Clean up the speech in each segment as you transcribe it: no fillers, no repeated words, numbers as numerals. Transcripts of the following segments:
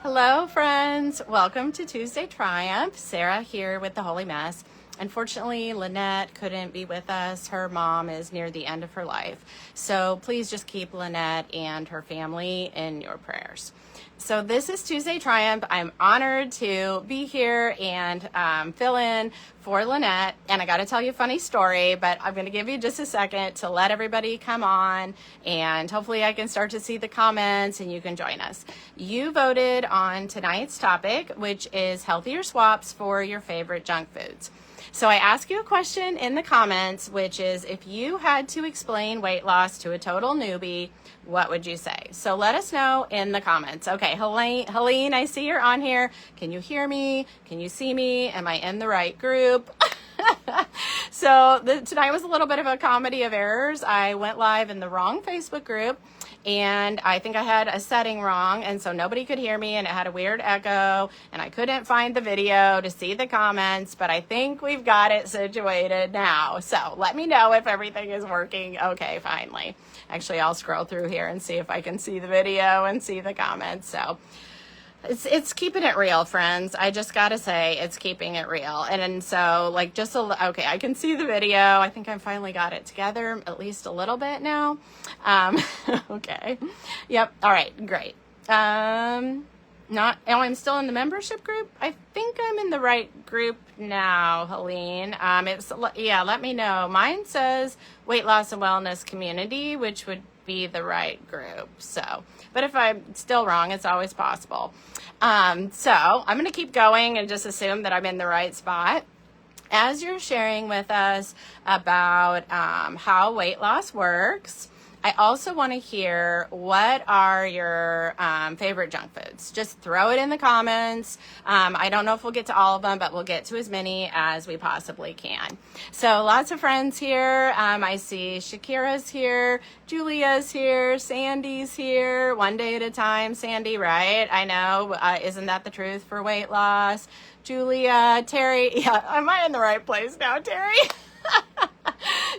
Hello, friends. Welcome to Tuesday Triumph. Sarah here with the Holy Mess. Unfortunately, Lynette couldn't be with us. Her mom is near the end of her life. So please just keep Lynette and her family in your prayers. So this is Tuesday Triumph. I'm honored to be here and fill in for Lynette. And I got to tell you a funny story, but I'm going to give you just a second to let everybody come on. And hopefully I can start to see the comments and you can join us. You voted on tonight's topic, which is healthier swaps for your favorite junk foods. So I ask you a question in the comments, which is, if you had to explain weight loss to a total newbie, what would you say? So let us know in the comments. Okay, Helene, I see you're on here. Can you hear me? Can you see me? Am I in the right group? So tonight was a little bit of a comedy of errors. I went live in the wrong Facebook group, and I think I had a setting wrong, and so nobody could hear me, and it had a weird echo, and I couldn't find the video to see the comments, but I think we've got it situated now. So let me know if everything is working okay finally. Actually, I'll scroll through here and see if I can see the video and see the comments. So it's keeping it real, friends. I just gotta say, it's keeping it real. And so, like, okay, I can see the video. I think I finally got it together, at least a little bit now. Okay. Yep. All right. Great. I'm still in the membership group. I think I'm in the right group now, Helene. Let me know. Mine says Weight Loss and Wellness Community, which would be the right group. So, but if I'm still wrong, it's always possible. So I'm going to keep going and just assume that I'm in the right spot. As you're sharing with us about how weight loss works, I also want to hear, what are your favorite junk foods? Just throw it in the comments. I don't know if we'll get to all of them, but we'll get to as many as we possibly can. So lots of friends here. I see Shakira's here, Julia's here, Sandy's here. One day at a time, Sandy, right? I know. Isn't that the truth for weight loss? Julia, Terry. Yeah, am I in the right place now, Terry?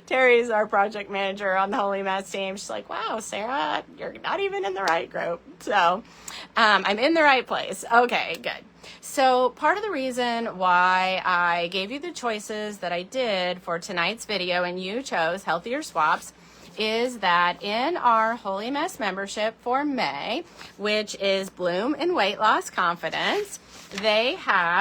Terry's our project manager on the Holy Mess team. She's like, wow, Sarah, you're not even in the right group. So I'm in the right place. Okay, good. So part of the reason why I gave you the choices that I did for tonight's video and you chose healthier swaps is that in our Holy Mess membership for May, which is Bloom in Weight Loss Confidence,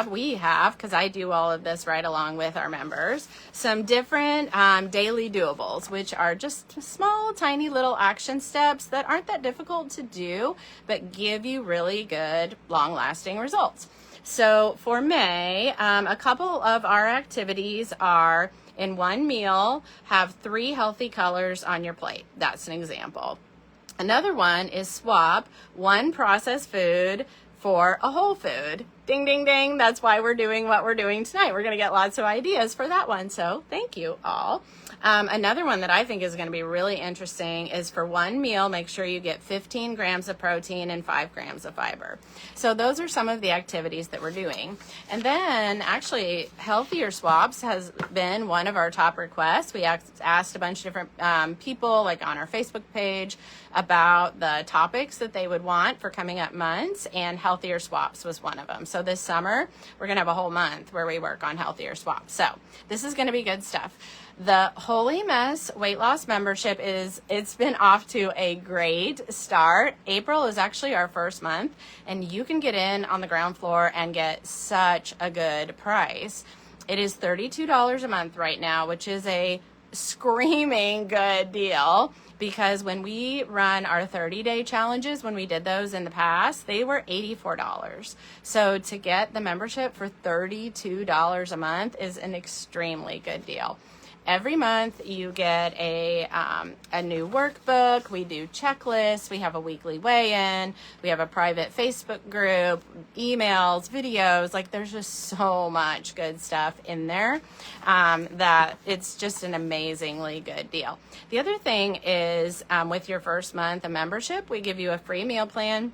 we have, because I do all of this right along with our members, some different daily doables, which are just small, tiny little action steps that aren't that difficult to do, but give you really good, long-lasting results. So for May, a couple of our activities are, in one meal, have 3 healthy colors on your plate. That's an example. Another one is swap 1 processed food for a whole food. Ding, ding, ding. That's why we're doing what we're doing tonight. We're going to get lots of ideas for that one. So thank you all. Another one that I think is going to be really interesting is, for one meal, make sure you get 15 grams of protein and 5 grams of fiber. So those are some of the activities that we're doing. And then actually, healthier swaps has been one of our top requests. We asked a bunch of different people, like on our Facebook page, about the topics that they would want for coming up months, and healthier swaps was one of them. So this summer, we're going to have a whole month where we work on healthier swaps. So this is going to be good stuff. The Holy Mess weight loss membership it's been off to a great start. April is actually our first month, and you can get in on the ground floor and get such a good price. It is $32 a month right now, which is a screaming good deal, because when we run our 30-day challenges, when we did those in the past, they were $84. So to get the membership for $32 a month is an extremely good deal. Every month you get a new workbook. We do checklists. We have a weekly weigh-in. We have a private Facebook group, emails, videos. Like, there's just so much good stuff in there that it's just an amazingly good deal. The other thing is, with your first month of membership, we give you a free meal plan.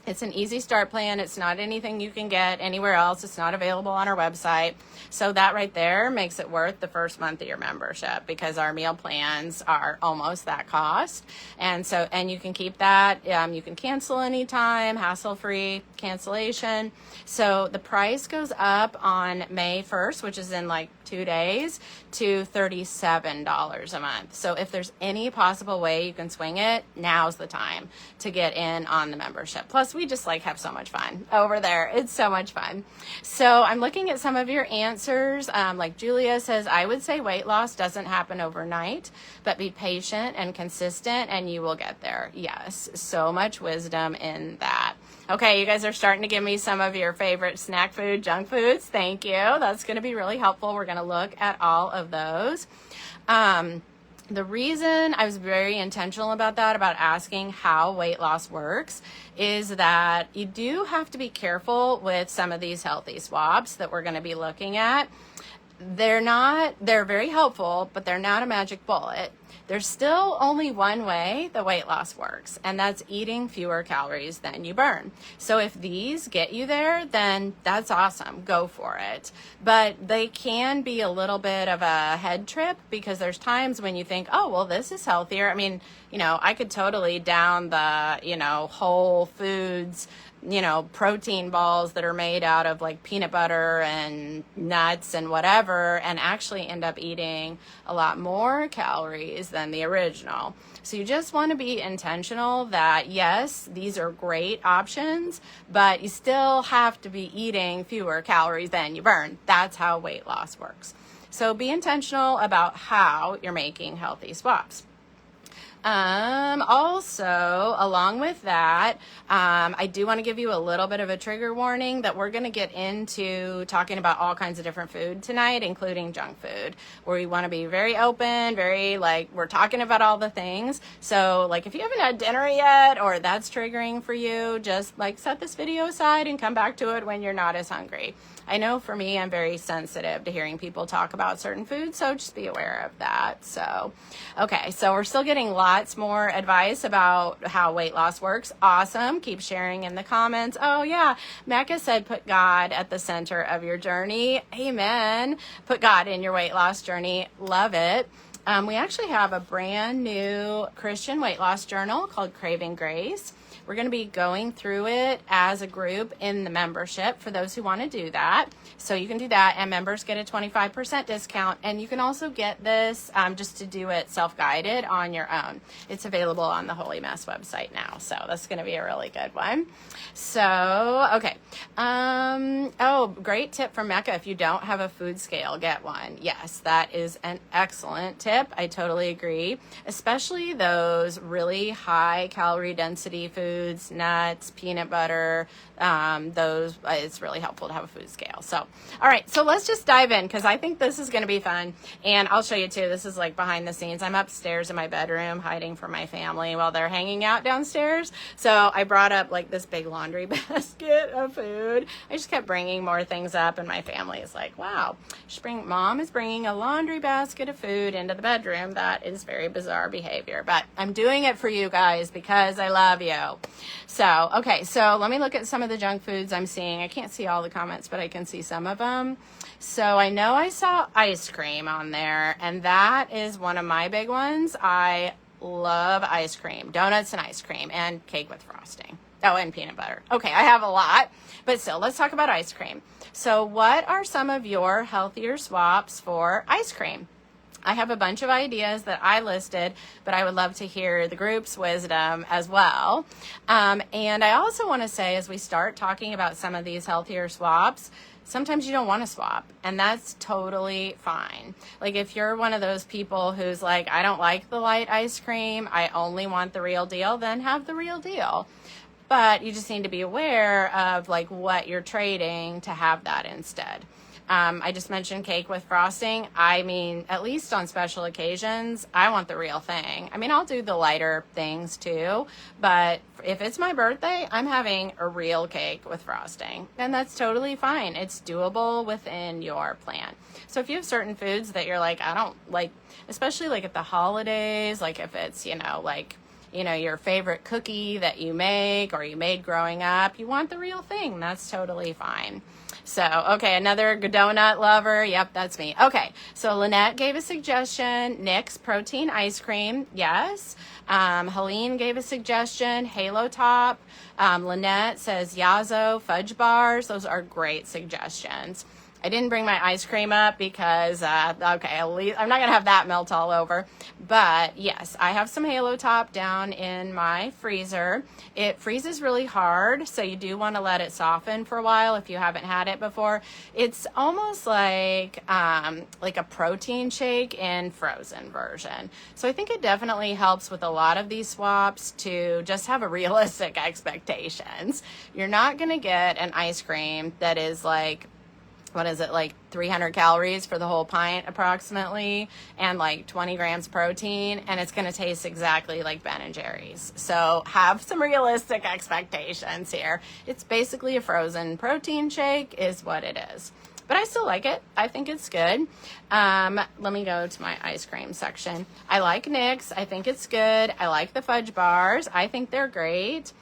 It's an easy start plan. It's not anything you can get anywhere else. It's not available on our website. So that right there makes it worth the first month of your membership, because our meal plans are almost that cost. And you can keep that. You can cancel anytime, hassle-free. cancellation. So the price goes up on May 1st, which is in like 2 days, to $37 a month. So if there's any possible way you can swing it, now's the time to get in on the membership. Plus, we just like have so much fun over there. It's so much fun. So I'm looking at some of your answers. Like Julia says, I would say weight loss doesn't happen overnight, but be patient and consistent and you will get there. Yes, so much wisdom in that. Okay, you guys are starting to give me some of your favorite snack food, junk foods. Thank you. That's going to be really helpful. We're going to look at all of those. The reason I was very intentional about that, about asking how weight loss works, is that you do have to be careful with some of these healthy swaps that we're going to be looking at. They're very helpful, but they're not a magic bullet. There's still only one way the weight loss works, and that's eating fewer calories than you burn. So if these get you there, then that's awesome. Go for it. But they can be a little bit of a head trip because there's times when you think, oh, well, this is healthier. I mean, I could totally down the, Whole Foods, protein balls that are made out of like peanut butter and nuts and whatever, and actually end up eating a lot more calories than the original. So you just want to be intentional that yes, these are great options, but you still have to be eating fewer calories than you burn. That's how weight loss works. So be intentional about how you're making healthy swaps. Also, along with that, I do want to give you a little bit of a trigger warning that we're going to get into talking about all kinds of different food tonight, including junk food, where we want to be very open, we're talking about all the things. So if you haven't had dinner yet or that's triggering for you, just set this video aside and come back to it when you're not as hungry. I know for me, I'm very sensitive to hearing people talk about certain foods, so just be aware of that. So, okay, so we're still getting lots more advice about how weight loss works. Awesome. Keep sharing in the comments. Oh, yeah. Mecca said, put God at the center of your journey. Amen. Put God in your weight loss journey. Love it. We actually have a brand new Christian weight loss journal called Craving Grace. We're going to be going through it as a group in the membership for those who want to do that. So you can do that, and members get a 25% discount. And you can also get this just to do it self-guided on your own. It's available on the Holy Mess website now. So that's going to be a really good one. So, okay. Great tip from Mecca. If you don't have a food scale, get one. Yes, that is an excellent tip. I totally agree. Especially those really high calorie density foods, nuts, peanut butter, it's really helpful to have a food scale. So, all right, so let's just dive in because I think this is going to be fun. And I'll show you too. This is behind the scenes. I'm upstairs in my bedroom hiding from my family while they're hanging out downstairs. So I brought up this big laundry basket of food. I just kept bringing more things up, and my family is like, wow, Mom is bringing a laundry basket of food into the bedroom. That is very bizarre behavior, but I'm doing it for you guys because I love you. So, okay, so let me look at some of the junk foods I'm seeing. I can't see all the comments, but I can see some of them. So I know I saw ice cream on there, and that is one of my big ones. I love ice cream, donuts and ice cream, and cake with frosting. Oh, and peanut butter. Okay, I have a lot, but still, let's talk about ice cream. So what are some of your healthier swaps for ice cream? I have a bunch of ideas that I listed, but I would love to hear the group's wisdom as well. And I also want to say, as we start talking about some of these healthier swaps, sometimes you don't want to swap, and that's totally fine. If you're one of those people who's like, I don't like the light ice cream, I only want the real deal, then have the real deal. But you just need to be aware of what you're trading to have that instead. I just mentioned cake with frosting. I mean, at least on special occasions, I want the real thing. I mean, I'll do the lighter things too, but if it's my birthday, I'm having a real cake with frosting, and that's totally fine. It's doable within your plan. So if you have certain foods that you're like, I don't like, especially at the holidays, if it's, your favorite cookie that you make or you made growing up, you want the real thing. That's totally fine. So, okay, another donut lover. Yep, that's me. Okay, so Lynette gave a suggestion. Nick's protein ice cream. Yes. Helene gave a suggestion. Halo Top. Lynette says Yazo fudge bars. Those are great suggestions. I didn't bring my ice cream up because, okay, at least I'm not going to have that melt all over. But yes, I have some Halo Top down in my freezer. It freezes really hard, so you do want to let it soften for a while if you haven't had it before. It's almost like a protein shake in frozen version. So I think it definitely helps with a lot of these swaps to just have a realistic expectations. You're not going to get an ice cream that is like, what is it, like 300 calories for the whole pint approximately, and like 20 grams protein, and it's going to taste exactly like Ben and Jerry's. So have some realistic expectations here. It's basically a frozen protein shake is what it is. But I still like it. I think it's good. Let me go to my ice cream section. I like Nick's. I think it's good. I like the fudge bars. I think they're great.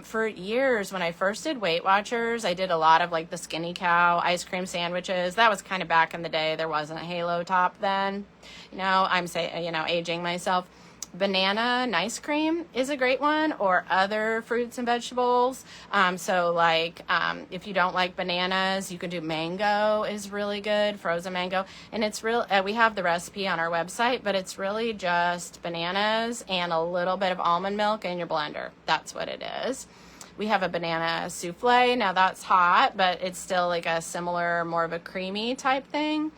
For years, when I first did Weight Watchers, I did a lot of like the Skinny Cow ice cream sandwiches. That was kind of back in the day. There wasn't a Halo Top then. I'm aging myself. Banana nice cream is a great one, or other fruits and vegetables. If you don't like bananas, you can do mango is really good, frozen mango. And it's real. We have the recipe on our website, but it's really just bananas and a little bit of almond milk in your blender. That's what it is. We have a banana souffle. Now that's hot, but it's still like a similar, more of a creamy type thing.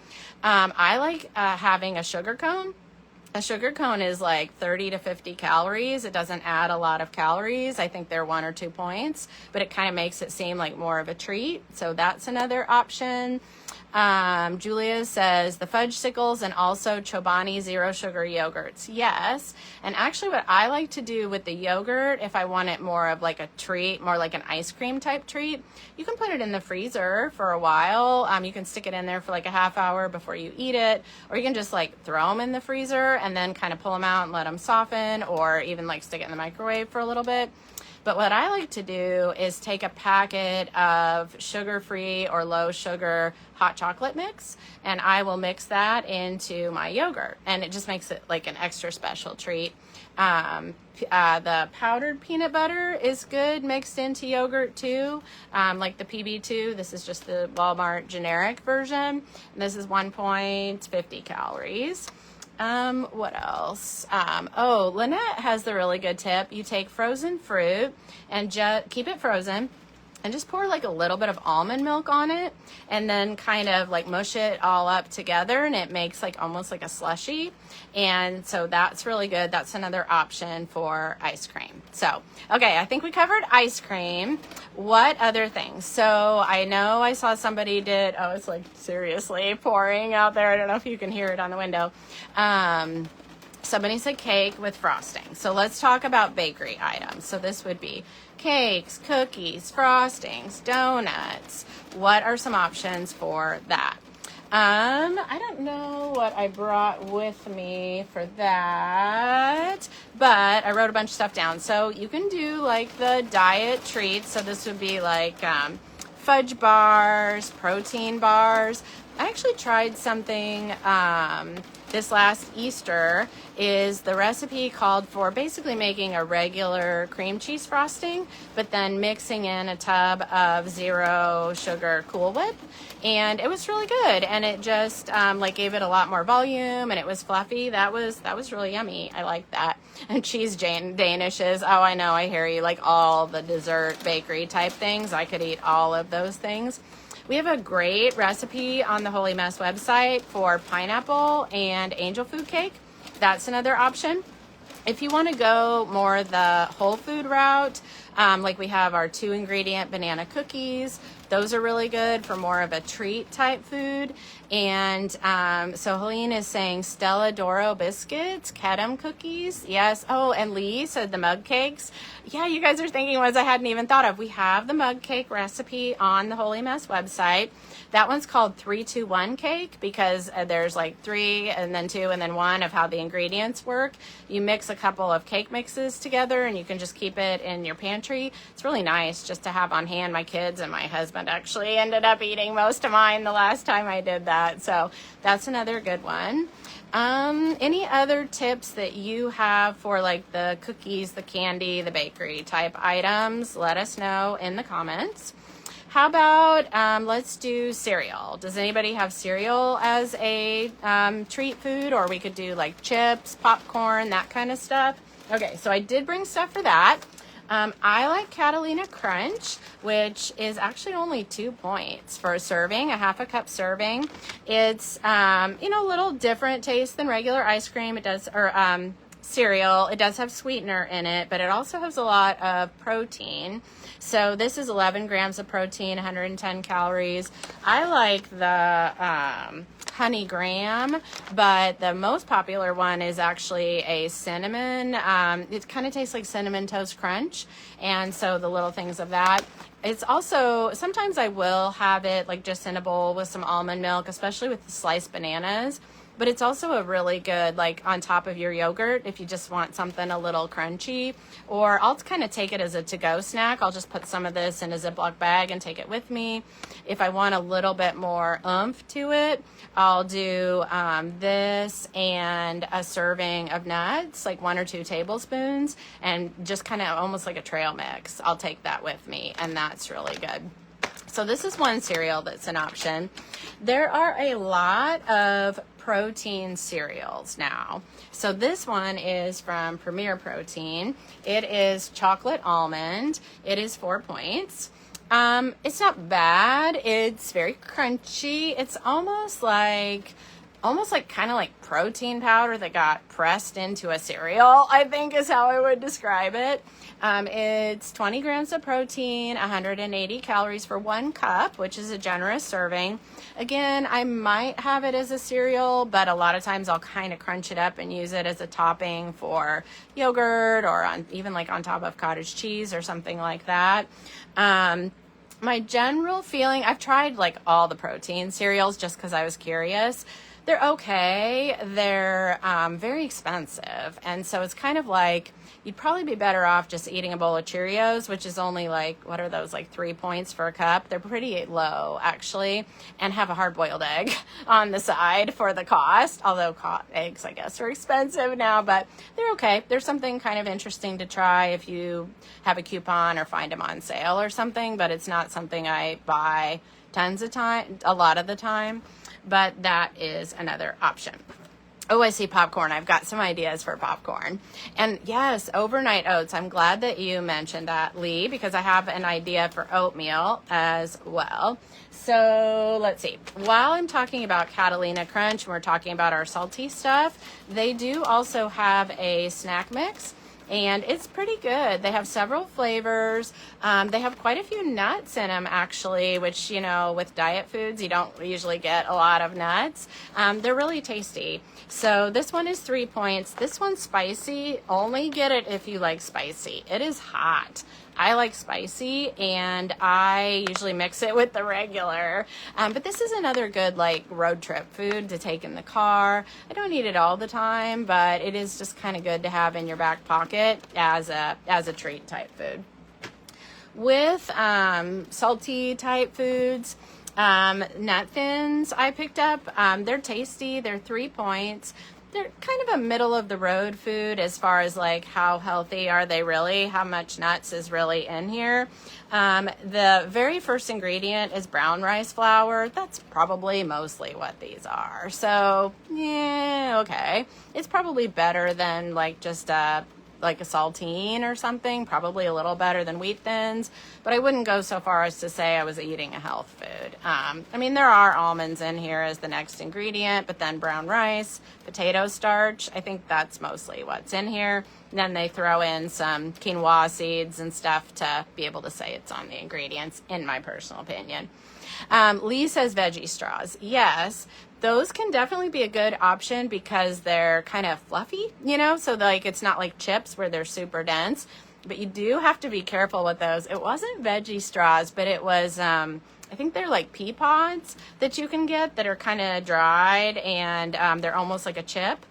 I like having a sugar cone. A sugar cone is like 30 to 50 calories. It doesn't add a lot of calories. I think they're 1 or 2 points, but it kind of makes it seem like more of a treat. So that's another option. Julia says the fudge sickles and also Chobani zero sugar yogurts. Yes. And actually what I like to do with the yogurt, if I want it more of like a treat, more like an ice cream type treat, you can put it in the freezer for a while. You can stick it in there for like a half hour before you eat it, or you can just like throw them in the freezer and then kind of pull them out and let them soften, or even like stick it in the microwave for a little bit. But what I like to do is take a packet of sugar-free or low sugar hot chocolate mix, and I will mix that into my yogurt, and it just makes it like an extra special treat. The powdered peanut butter is good mixed into yogurt too, like the PB2. This is just the Walmart generic version. And this is 1.50 calories. What else? Lynette has the really good tip. You take frozen fruit and keep it frozen and just pour like a little bit of almond milk on it, and then kind of like mush it all up together, and it makes like almost like a slushy. And so that's really good. That's another option for ice cream. So, okay, I think we covered ice cream. What other things? So I know I saw somebody did, it's like seriously pouring out there. I don't know if you can hear it on the window. Somebody said cake with frosting. So let's talk about bakery items. So this would be cakes, cookies, frostings, donuts. What are some options for that? I don't know what I brought with me for that, but I wrote a bunch of stuff down. So you can do like the diet treats. So this would be like fudge bars, protein bars. I actually tried something this last Easter. Is the recipe called for basically making a regular cream cheese frosting, but then mixing in a tub of zero sugar Cool Whip, and it was really good. And it just gave it a lot more volume, and it was fluffy. That was really yummy. I like that. And cheese danishes. Oh, I know. I hear you. Like all the dessert bakery type things. I could eat all of those things. We have a great recipe on the Holy Mess website for pineapple and angel food cake. That's another option. If you want to go more the whole food route, like we have our 2-ingredient banana cookies. Those are really good for more of a treat type food. And so Helene is saying Stella Doro biscuits, Kedem cookies. Yes. Oh, and Lee said the mug cakes. Yeah, you guys are thinking ones I hadn't even thought of. We have the mug cake recipe on the Holy Mess website. That one's called 3-2-1 cake because there's like 3 and then 2 and then 1 of how the ingredients work. You mix a couple of cake mixes together and you can just keep it in your pantry pantry. It's really nice just to have on hand. My kids and my husband actually ended up eating most of mine the last time I did that. So that's another good one. Any other tips that you have for like the cookies, the candy, the bakery type items? Let us know in the comments. How about let's do cereal. Does anybody have cereal as a treat food? Or we could do like chips, popcorn, that kind of stuff. Okay, so I did bring stuff for that. I like Catalina Crunch, which is actually only 2 points for a serving, a half a cup serving. It's, a little different taste than regular ice cream. It does, or cereal. It does have sweetener in it, but it also has a lot of protein. So this is 11 grams of protein, 110 calories. I like the honey graham, but the most popular one is actually a cinnamon. It kind of tastes like Cinnamon Toast Crunch, and so the little things of that. It's also, sometimes I will have it like just in a bowl with some almond milk, especially with the sliced bananas. But it's also a really good, like on top of your yogurt, if you just want something a little crunchy. Or I'll kind of take it as a to-go snack. I'll just put some of this in a Ziploc bag and take it with me. If I want a little bit more oomph to it, I'll do this and a serving of nuts, like 1 or 2 tablespoons, and just kind of almost like a trail mix. I'll take that with me, and that's really good. So this is one cereal that's an option. There are a lot of protein cereals now. So this one is from Premier Protein. It is chocolate almond. It is 4 points. It's not bad. It's very crunchy. It's almost like kind of like protein powder that got pressed into a cereal, I think is how I would describe it. It's 20 grams of protein, 180 calories for 1 cup, which is a generous serving. Again, I might have it as a cereal, but a lot of times I'll kind of crunch it up and use it as a topping for yogurt or even like on top of cottage cheese or something like that. My general feeling, I've tried like all the protein cereals just because I was curious. They're okay. They're very expensive. And so it's kind of like you'd probably be better off just eating a bowl of Cheerios, which is only like, what are those, like 3 points for a cup? They're pretty low, actually, and have a hard-boiled egg on the side for the cost, although eggs, I guess, are expensive now, but they're okay. They're something kind of interesting to try if you have a coupon or find them on sale or something, but it's not something I buy a lot of the time. But that is another option. Oh, I see popcorn. I've got some ideas for popcorn. And yes, overnight oats. I'm glad that you mentioned that, Lee, because I have an idea for oatmeal as well. So let's see. While I'm talking about Catalina Crunch and we're talking about our salty stuff, they do also have a snack mix. And it's pretty good. They have several flavors. They have quite a few nuts in them, actually, which, with diet foods, you don't usually get a lot of nuts. They're really tasty. So this one is 3 points. This one's spicy. Only get it if you like spicy. It is hot. I like spicy, and I usually mix it with the regular. But this is another good like road trip food to take in the car. I don't eat it all the time, but it is just kind of good to have in your back pocket as a treat type food. With salty type foods, nut thins I picked up. They're tasty. They're 3 points. They're kind of a middle of the road food as far as like how healthy are they really, how much nuts is really in here. The very first ingredient is brown rice flour. That's probably mostly what these are. So yeah, okay. It's probably better than like just like a saltine or something, probably a little better than wheat thins, but I wouldn't go so far as to say I was eating a health food. There are almonds in here as the next ingredient, but then brown rice, potato starch, I think that's mostly what's in here. And then they throw in some quinoa seeds and stuff to be able to say it's on the ingredients, in my personal opinion. Lee says veggie straws. Yes, those can definitely be a good option because they're kind of fluffy, so like it's not like chips where they're super dense, but you do have to be careful with those. It wasn't veggie straws, but it was, I think they're like pea pods that you can get that are kind of dried and they're almost like a chip.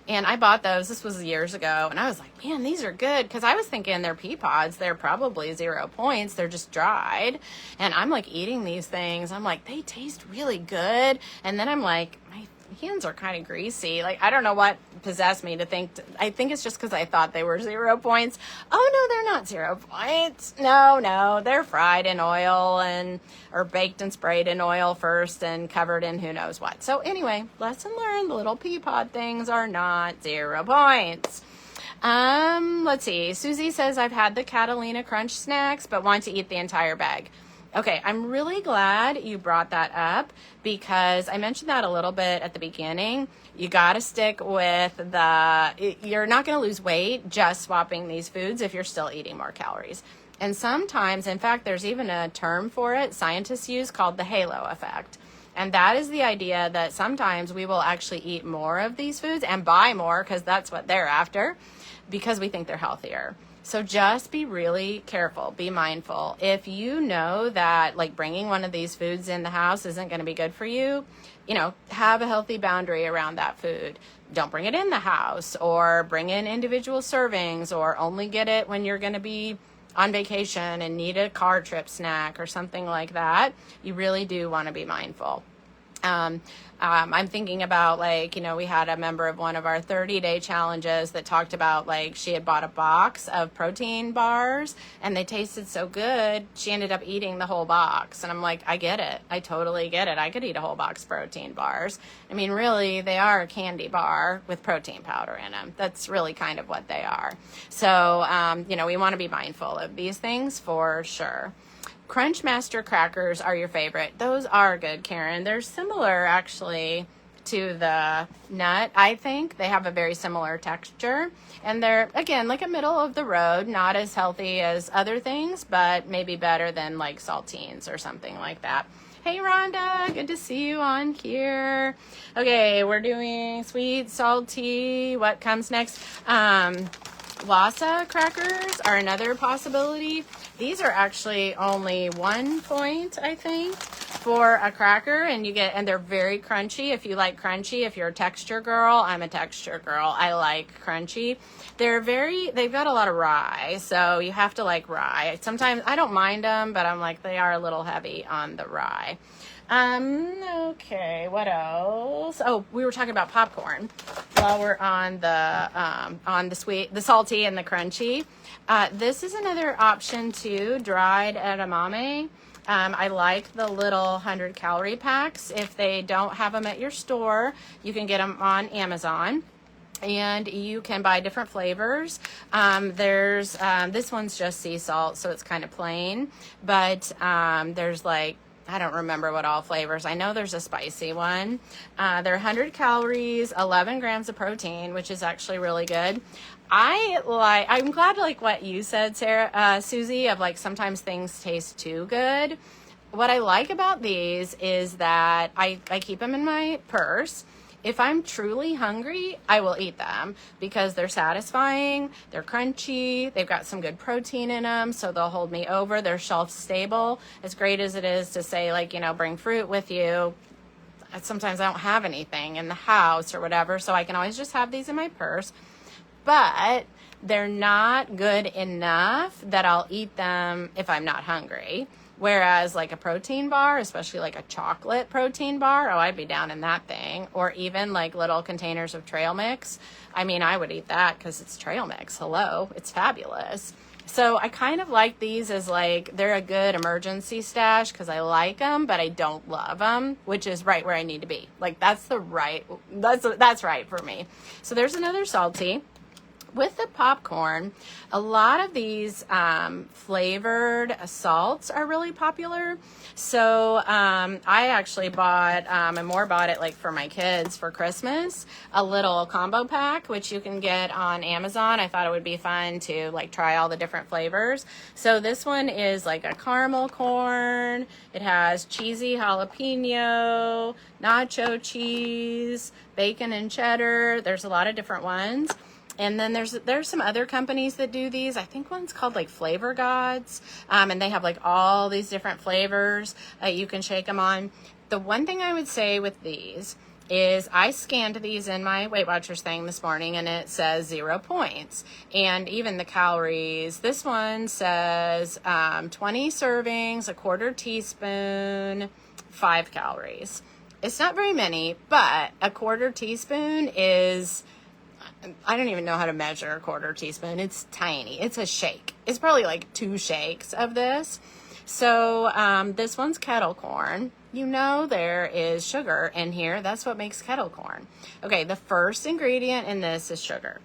And I bought those. This was years ago. And I was like, man, these are good. Because I was thinking they're pea pods. They're probably 0 points. They're just dried. And I'm like eating these things. I'm like, they taste really good. And then I'm like, my hands are kind of greasy. Like, I don't know what possessed me to think. I think it's just because I thought they were 0 points. Oh, no, they're not 0 points. No, they're fried in oil or baked and sprayed in oil first and covered in who knows what. So anyway, lesson learned, the little pea pod things are not 0 points. Let's see. Susie says, I've had the Catalina Crunch snacks, but want to eat the entire bag. Okay, I'm really glad you brought that up because I mentioned that a little bit at the beginning. You got to stick with you're not going to lose weight just swapping these foods if you're still eating more calories. And sometimes, in fact, there's even a term for it scientists use called the halo effect. And that is the idea that sometimes we will actually eat more of these foods and buy more because that's what they're after because we think they're healthier. So just be really careful, be mindful. If you know that like bringing one of these foods in the house isn't going to be good for you, have a healthy boundary around that food. Don't bring it in the house or bring in individual servings or only get it when you're going to be on vacation and need a car trip snack or something like that. You really do want to be mindful. I'm thinking about we had a member of one of our 30-day challenges that talked about she had bought a box of protein bars and they tasted so good. She ended up eating the whole box. And I'm like, I get it. I totally get it. I could eat a whole box of protein bars. I mean, really, they are a candy bar with protein powder in them. That's really kind of what they are. So, we want to be mindful of these things for sure. Crunchmaster crackers are your favorite. Those are good, Karen. They're similar, actually, to the nut, I think. They have a very similar texture. And they're, again, like a middle of the road, not as healthy as other things, but maybe better than saltines or something like that. Hey, Rhonda, good to see you on here. Okay, we're doing sweet, salty. What comes next? Lhasa crackers are another possibility. These are actually only 1 point, I think, for a cracker, and they're very crunchy. If you like crunchy, if you're a texture girl, I'm a texture girl. I like crunchy. They've got a lot of rye, so you have to like rye. Sometimes I don't mind them, but I'm like, they are a little heavy on the rye. Okay, what else? Oh, we were talking about popcorn while we're on the sweet, the salty and the crunchy. This is another option too, dried edamame. I like the little 100-calorie packs. If they don't have them at your store, you can get them on Amazon. And you can buy different flavors. There's this one's just sea salt, so it's kind of plain. But there's I don't remember what all flavors. I know there's a spicy one. They're 100 calories, 11 grams of protein, which is actually really good. I'm glad what you said, Susie, of sometimes things taste too good. What I like about these is that I keep them in my purse. If I'm truly hungry, I will eat them because they're satisfying, they're crunchy, they've got some good protein in them, so they'll hold me over, they're shelf stable. As great as it is to say, bring fruit with you, sometimes I don't have anything in the house or whatever, so I can always just have these in my purse. But they're not good enough that I'll eat them if I'm not hungry. Whereas a protein bar, especially a chocolate protein bar, I'd be down in that thing. Or even little containers of trail mix. I mean, I would eat that because it's trail mix. Hello, it's fabulous. So I kind of like these as they're a good emergency stash because I like them, but I don't love them, which is right where I need to be. That's right for me. So there's another salty. With the popcorn, a lot of these flavored salts are really popular. So I actually bought, and more bought it for my kids for Christmas, a little combo pack, which you can get on Amazon. I thought it would be fun to try all the different flavors. So this one is a caramel corn. It has cheesy jalapeno, nacho cheese, bacon and cheddar. There's a lot of different ones. And then there's some other companies that do these. I think one's called Flavor Gods, and they have all these different flavors you can shake them on. The one thing I would say with these is I scanned these in my Weight Watchers thing this morning, and it says 0 points. And even the calories, this one says 20 servings, a quarter teaspoon, 5 calories. It's not very many, but a quarter teaspoon is, I don't even know how to measure a quarter teaspoon. It's tiny. It's a shake. It's probably like 2 shakes of this. So this one's kettle corn. You know there is sugar in here. That's what makes kettle corn. Okay, the first ingredient in this is sugar.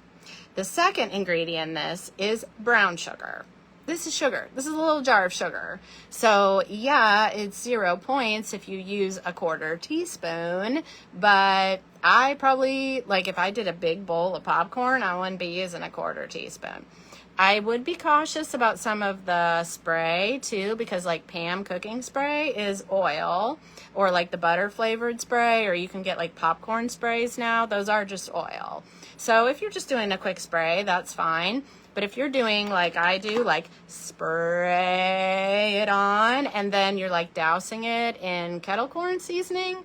The second ingredient in this is brown sugar. This is sugar. This is a little jar of sugar. So yeah, it's 0 points if you use a quarter teaspoon, but I probably, like if I did a big bowl of popcorn, I wouldn't be using a quarter teaspoon. I would be cautious about some of the spray too, because like Pam cooking spray is oil, or like the butter flavored spray, or you can get like popcorn sprays now. Those are just oil. So if you're just doing a quick spray, that's fine. But if you're doing like I do, like spray it on and then you're like dousing it in kettle corn seasoning,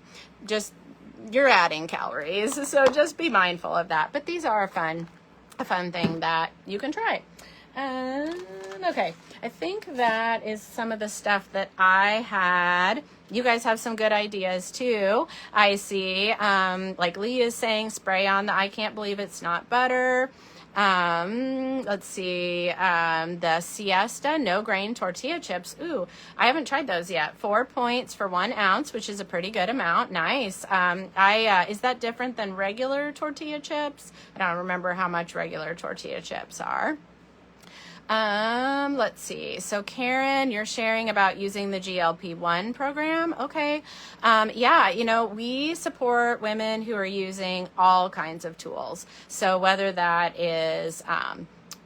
you're adding calories. So just be mindful of that. But these are a fun thing that you can try. Okay, I think that is some of the stuff that I had. You guys have some good ideas too. I see, like Lee is saying, spray on the I can't believe it's not butter. Let's see, the Siesta no grain tortilla chips. Ooh, I haven't tried those yet. 4 points for 1 ounce, which is a pretty good amount. Nice. Is that different than regular tortilla chips? I don't remember how much regular tortilla chips are. Let's see. So Karen, you're sharing about using the GLP-1 program. Okay. Yeah, you know, we support women who are using all kinds of tools. So whether that is,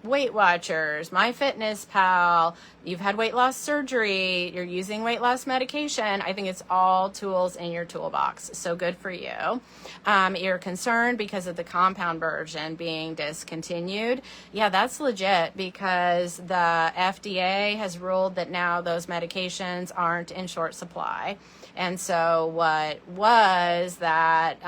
Weight Watchers, MyFitnessPal, you've had weight loss surgery, you're using weight loss medication, I think it's all tools in your toolbox. So good for you. You're concerned because of the compound version being discontinued. Yeah, that's legit because the FDA has ruled that now those medications aren't in short supply. And so what was that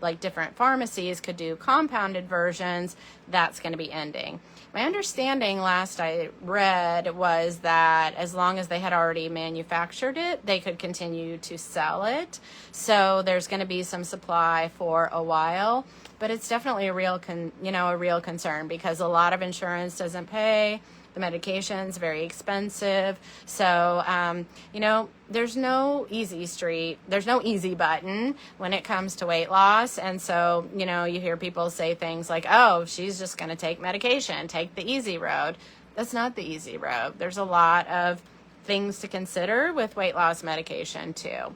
like different pharmacies could do compounded versions, that's going to be ending. My understanding last I read was that as long as they had already manufactured it, they could continue to sell it. So there's going to be some supply for a while, but it's definitely a real concern because a lot of insurance doesn't pay. The medication's very expensive. So, you know, there's no easy street. There's no easy button when it comes to weight loss. And so, you know, you hear people say things like, oh, she's just going to take medication, take the easy road. That's not the easy road. There's a lot of things to consider with weight loss medication too.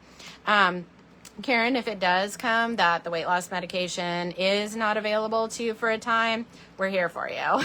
Karen, if it does come that the weight loss medication is not available to you for a time, we're here for you.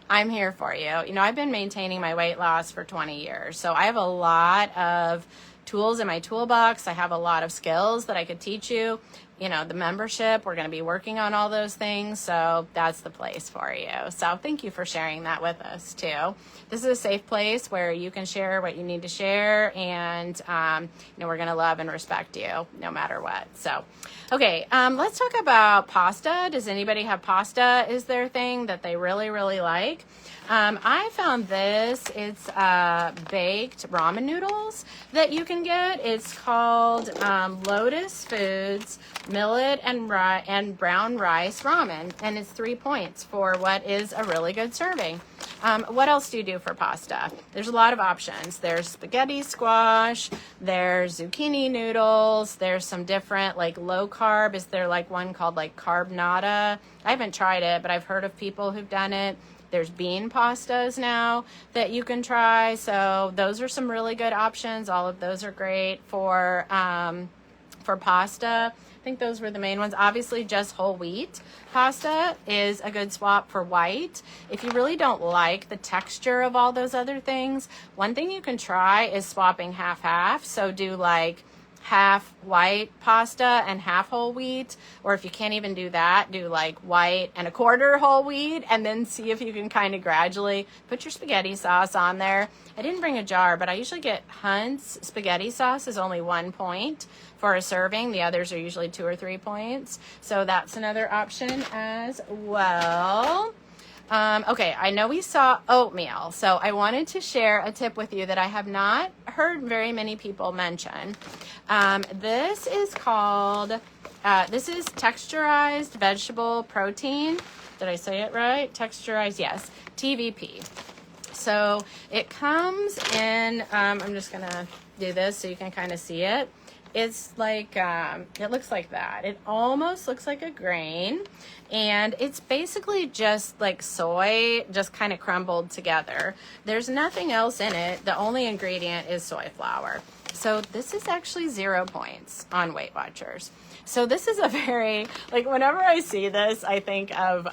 I'm here for you. You know, I've been maintaining my weight loss for 20 years, so I have a lot of tools in my toolbox. I have a lot of skills that I could teach you. You know, the membership, we're going to be working on all those things, so that's the place for you. So thank you for sharing that with us too. This is a safe place where you can share what you need to share, and you know, we're going to love and respect you no matter what. So, okay, let's talk about pasta. Does anybody have pasta? Is their thing that they really, really like? I found this. It's baked ramen noodles that you can get. It's called Lotus Foods Millet and Brown Rice Ramen, and it's 3 points for what is a really good serving. What else do you do for pasta? There's a lot of options. There's spaghetti squash, there's zucchini noodles, there's some different like low carb. Is there like one called like Carbnata? I haven't tried it, but I've heard of people who've done it. There's bean pastas now that you can try. So those are some really good options. All of those are great for pasta. I think those were the main ones. Obviously, just whole wheat pasta is a good swap for white. If you really don't like the texture of all those other things, one thing you can try is swapping half-half. So do like half white pasta and half whole wheat, or if you can't even do that, do like white and a quarter whole wheat, and then see if you can kind of gradually put your spaghetti sauce on there. I didn't bring a jar, but I usually get Hunt's spaghetti sauce is only 1 point for a serving. The others are usually 2 or 3 points. So that's another option as well. Okay, I know we saw oatmeal, so I wanted to share a tip with you that I have not heard very many people mention. This is called, this is texturized vegetable protein. Did I say it right? Texturized, yes, TVP. So it comes in, I'm just gonna do this so you can kind of see it. It's like, it looks like that. It almost looks like a grain, and it's basically just like soy, just kind of crumbled together. There's nothing else in it. The only ingredient is soy flour. So this is actually 0 points on Weight Watchers. So this is a very, like, whenever I see this, I think of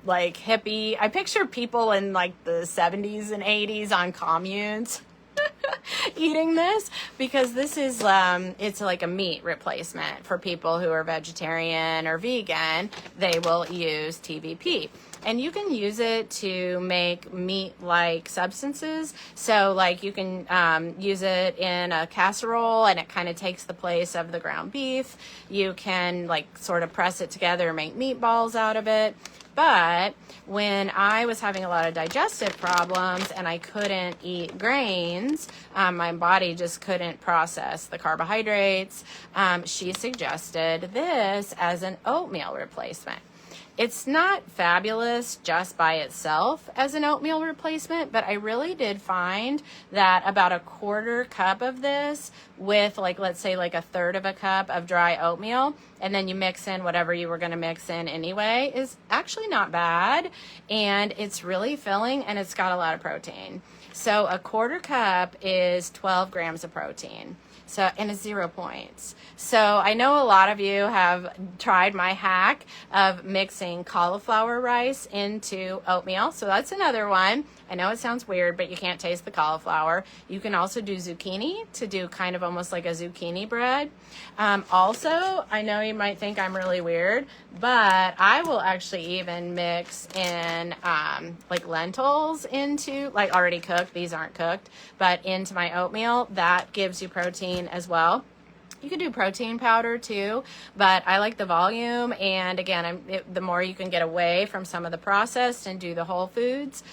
like hippie, I picture people in like the 70s and 80s on communes eating this, because this is it's like a meat replacement for people who are vegetarian or vegan. They will use TVP, and you can use it to make meat-like substances. So like you can use it in a casserole, and it kind of takes the place of the ground beef. You can like sort of press it together and make meatballs out of it. But when I was having a lot of digestive problems and I couldn't eat grains, my body just couldn't process the carbohydrates, she suggested this as an oatmeal replacement. It's not fabulous just by itself as an oatmeal replacement, but I really did find that about a quarter cup of this with, like, let's say like a third of a cup of dry oatmeal, and then you mix in whatever you were going to mix in anyway, is actually not bad. And it's really filling, and it's got a lot of protein. So a quarter cup is 12 grams of protein. So, and it's 0 points. So I know a lot of you have tried my hack of mixing cauliflower rice into oatmeal. So that's another one. I know it sounds weird, but you can't taste the cauliflower. You can also do zucchini to do kind of almost like a zucchini bread. Also, I know you might think I'm really weird, but I will actually even mix in like lentils into, like already cooked, these aren't cooked, but into my oatmeal. That gives you protein as well. You could do protein powder too, but I like the volume, and again, the more you can get away from some of the processed and do the whole foods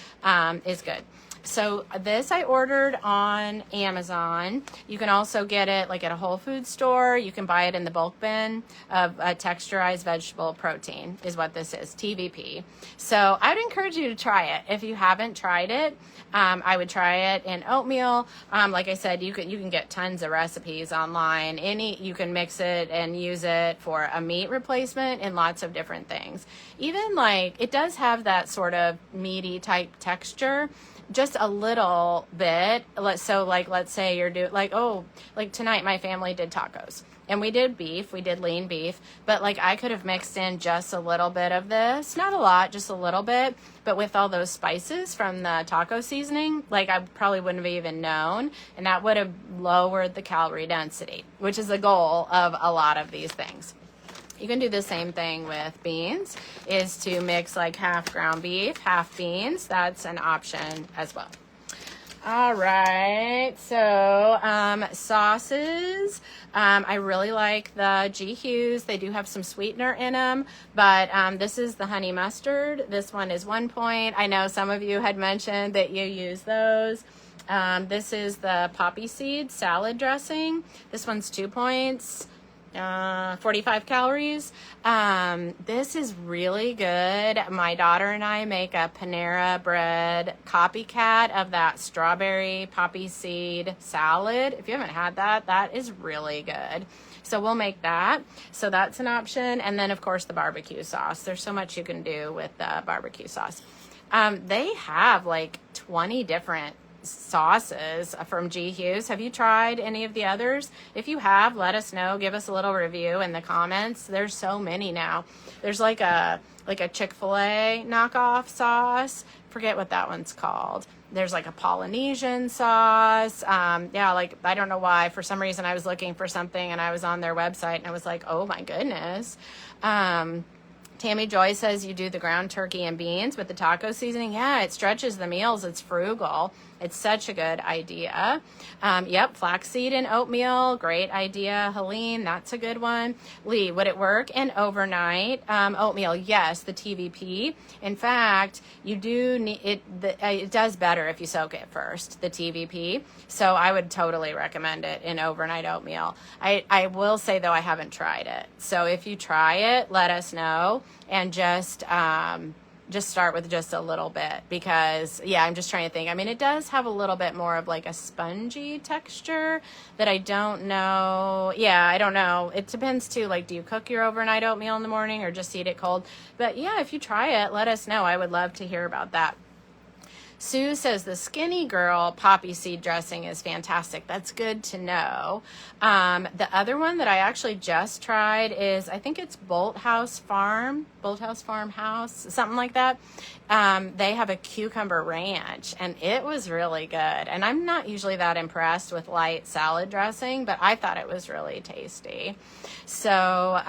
is good. So this I ordered on Amazon. You can also get it like at a Whole Foods store. You can buy it in the bulk bin of texturized vegetable protein is what this is, TVP. So I would encourage you to try it. If you haven't tried it, I would try it in oatmeal. Like I said, you can get tons of recipes online. You can mix it and use it for a meat replacement in lots of different things. Even like it does have that sort of meaty type texture, just a little bit. So like, let's say you're doing like, like tonight my family did tacos and we did beef, we did lean beef, but like I could have mixed in just a little bit of this, not a lot, just a little bit, but with all those spices from the taco seasoning, like I probably wouldn't have even known, and that would have lowered the calorie density, which is the goal of a lot of these things. You can do the same thing with beans, is to mix like half ground beef, half beans. That's an option as well. All right, so sauces. I really like the G. Hughes. They do have some sweetener in them, but this is the honey mustard. This one is 1 point. I know some of you had mentioned that you use those. This is the poppy seed salad dressing. This one's 2 points. 45 calories. This is really good. My daughter and I make a Panera Bread copycat of that strawberry poppy seed salad. If you haven't had that, that is really good. So we'll make that. So that's an option. And then of course the barbecue sauce. There's so much you can do with the barbecue sauce. They have like 20 different sauces from G. Hughes. Have you tried any of the others? If you have, let us know. Give us a little review in the comments. There's so many now. There's like a Chick-fil-A knockoff sauce. Forget what that one's called. There's like a Polynesian sauce. Yeah, like, I don't know why. For some reason, I was looking for something and I was on their website and I was like, oh my goodness. Tammy Joy says you do the ground turkey and beans with the taco seasoning. Yeah, it stretches the meals. It's frugal. It's such a good idea. Yep, flaxseed and oatmeal. Great idea. Helene, that's a good one. Lee, would it work in overnight oatmeal? Yes, the TVP. In fact, you do need it. It does better if you soak it first, the TVP. So I would totally recommend it in overnight oatmeal. I will say, though, I haven't tried it. So if you try it, let us know, and just start with just a little bit, because yeah, I'm just trying to think. I mean, it does have a little bit more of like a spongy texture that I don't know. Yeah, I don't know. It depends too. Like, do you cook your overnight oatmeal in the morning or just eat it cold? But yeah, if you try it, let us know. I would love to hear about that. Sue says the Skinny Girl poppy seed dressing is fantastic. That's good to know. The other one that I actually just tried is, I think it's Bolthouse Farmhouse, something like that. They have a cucumber ranch, and it was really good. And I'm not usually that impressed with light salad dressing, but I thought it was really tasty. So,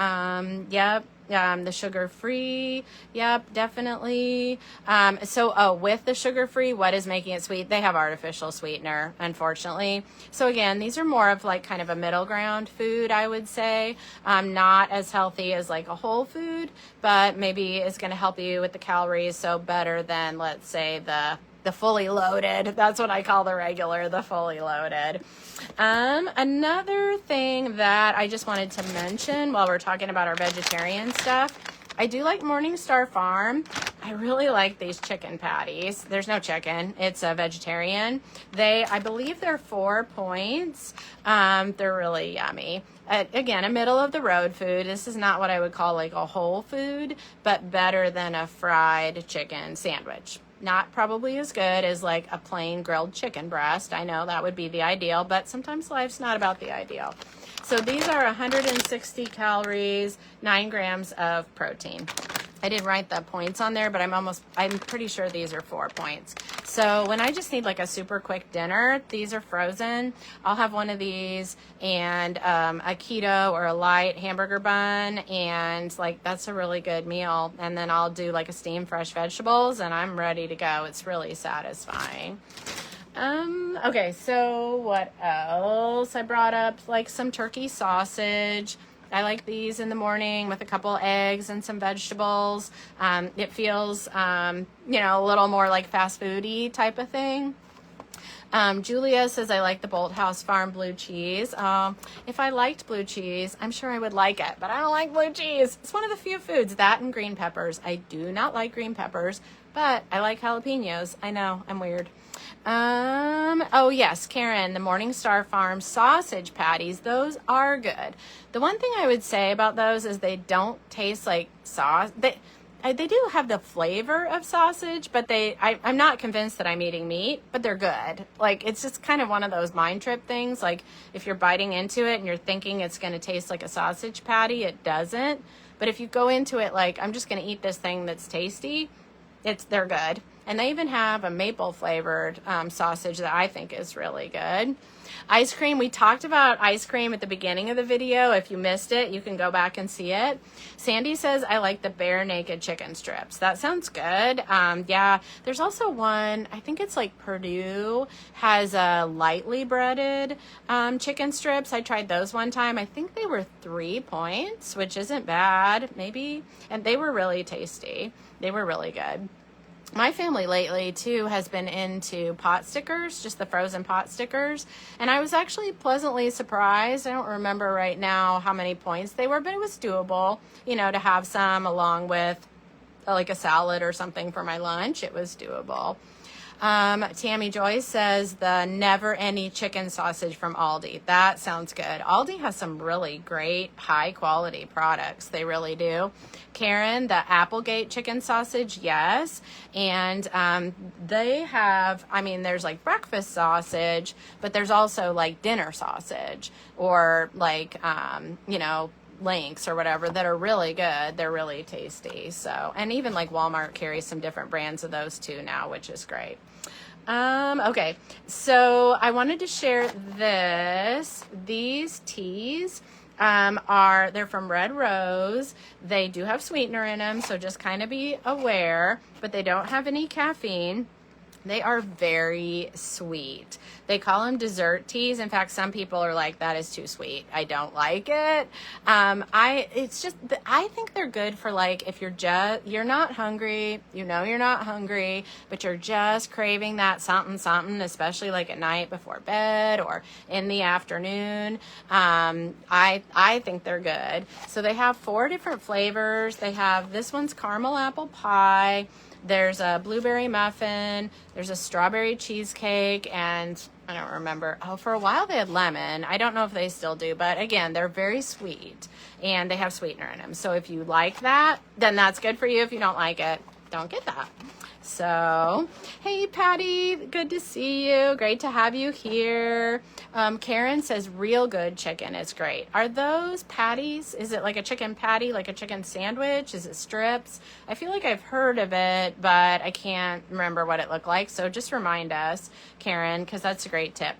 yep. The sugar-free, yep, definitely. With the sugar-free, what is making it sweet? They have artificial sweetener, unfortunately. So again, these are more of like kind of a middle ground food, I would say. Not as healthy as like a whole food, but maybe it's going to help you with the calories. So better than, let's say, the fully loaded. That's what I call the regular, the fully loaded. Another thing that I just wanted to mention while we're talking about our vegetarian stuff, I do like Morningstar Farm. I really like these chicken patties. There's no chicken. It's a vegetarian. I believe they're 4 points. They're really yummy. Again, a middle of the road food. This is not what I would call like a whole food, but better than a fried chicken sandwich. Not probably as good as like a plain grilled chicken breast. I know that would be the ideal, but sometimes life's not about the ideal. So these are 160 calories, 9 grams of protein. I didn't write the points on there, but I'm pretty sure these are 4 points. So when I just need like a super quick dinner, these are frozen. I'll have one of these and a keto or a light hamburger bun, and like that's a really good meal. And then I'll do like a steamed fresh vegetables, and I'm ready to go. It's really satisfying. Okay, so what else? I brought up like some turkey sausage. I like these in the morning with a couple eggs and some vegetables. It feels, a little more like fast foody type of thing. Julia says, I like the Bolthouse Farm blue cheese. If I liked blue cheese, I'm sure I would like it, but I don't like blue cheese. It's one of the few foods, that and green peppers. I do not like green peppers, but I like jalapenos. I know, I'm weird. Oh yes, Karen, the Morningstar Farm sausage patties, those are good. The one thing I would say about those is they don't taste like sauce. They do have the flavor of sausage, but I'm not convinced that I'm eating meat, but they're good. Like, it's just kind of one of those mind trip things. Like, if you're biting into it and you're thinking it's going to taste like a sausage patty, it doesn't. But if you go into it like, I'm just going to eat this thing that's tasty, they're good. And they even have a maple flavored sausage that I think is really good. Ice cream, we talked about ice cream at the beginning of the video. If you missed it, you can go back and see it. Sandy says, I like the bare naked chicken strips. That sounds good. Yeah, there's also one, I think it's like Purdue has a lightly breaded chicken strips. I tried those one time. I think they were 3 points, which isn't bad, maybe. And they were really tasty. They were really good. My family lately, too, has been into pot stickers, just the frozen pot stickers. And I was actually pleasantly surprised. I don't remember right now how many points they were, but it was doable, to have some along with like a salad or something for my lunch. It was doable. Tammy Joyce says the Never Any chicken sausage from Aldi. That sounds good. Aldi has some really great high quality products. They really do. Karen, the Applegate chicken sausage, yes. And they have, I mean, there's like breakfast sausage, but there's also like dinner sausage or like, you know, links or whatever that are really good. They're really tasty. So, and even like Walmart carries some different brands of those too now, which is great. Okay, so I wanted to share these teas they're from Red Rose. They do have sweetener in them, so just kind of be aware, but they don't have any caffeine. They are very sweet. They call them dessert teas. In fact, some people are like, that is too sweet. I don't like it. I think they're good for like, if you're not hungry, you know, you're not hungry, but you're just craving that something, especially like at night before bed or in the afternoon. I think they're good. So they have 4 different flavors. This one's caramel apple pie. There's a blueberry muffin, there's a strawberry cheesecake, and I don't remember. Oh, for a while they had lemon. I don't know if they still do, but again, they're very sweet, and they have sweetener in them. So if you like that, then that's good for you. If you don't like it, don't get that. So, hey, Patty, good to see you. Great to have you here. Karen says real good chicken. It's great. Are those patties? Is it like a chicken patty, like a chicken sandwich? Is it strips? I feel like I've heard of it, but I can't remember what it looked like. So just remind us, Karen, because that's a great tip.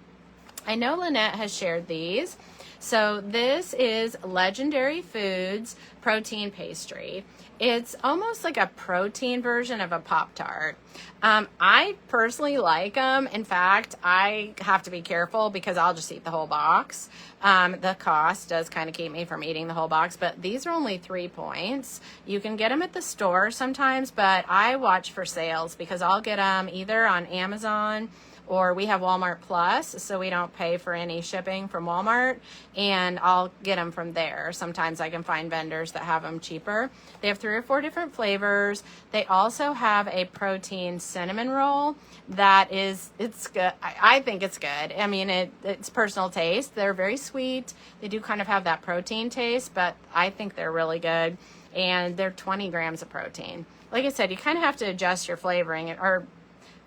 I know Lynette has shared these. So this is Legendary Foods protein pastry. It's almost like a protein version of a Pop-Tart. I personally like them. In fact, I have to be careful because I'll just eat the whole box. The cost does kind of keep me from eating the whole box, but these are only 3 points. You can get them at the store sometimes, but I watch for sales because I'll get them either on Amazon or we have Walmart Plus, so we don't pay for any shipping from Walmart, and I'll get them from there. Sometimes I can find vendors that have them cheaper. They have 3 or 4 different flavors. They also have a protein cinnamon roll that it's good. I think it's good. I mean, it's personal taste. They're very sweet. They do kind of have that protein taste, but I think they're really good, and they're 20 grams of protein. Like I said, you kind of have to adjust your flavoring or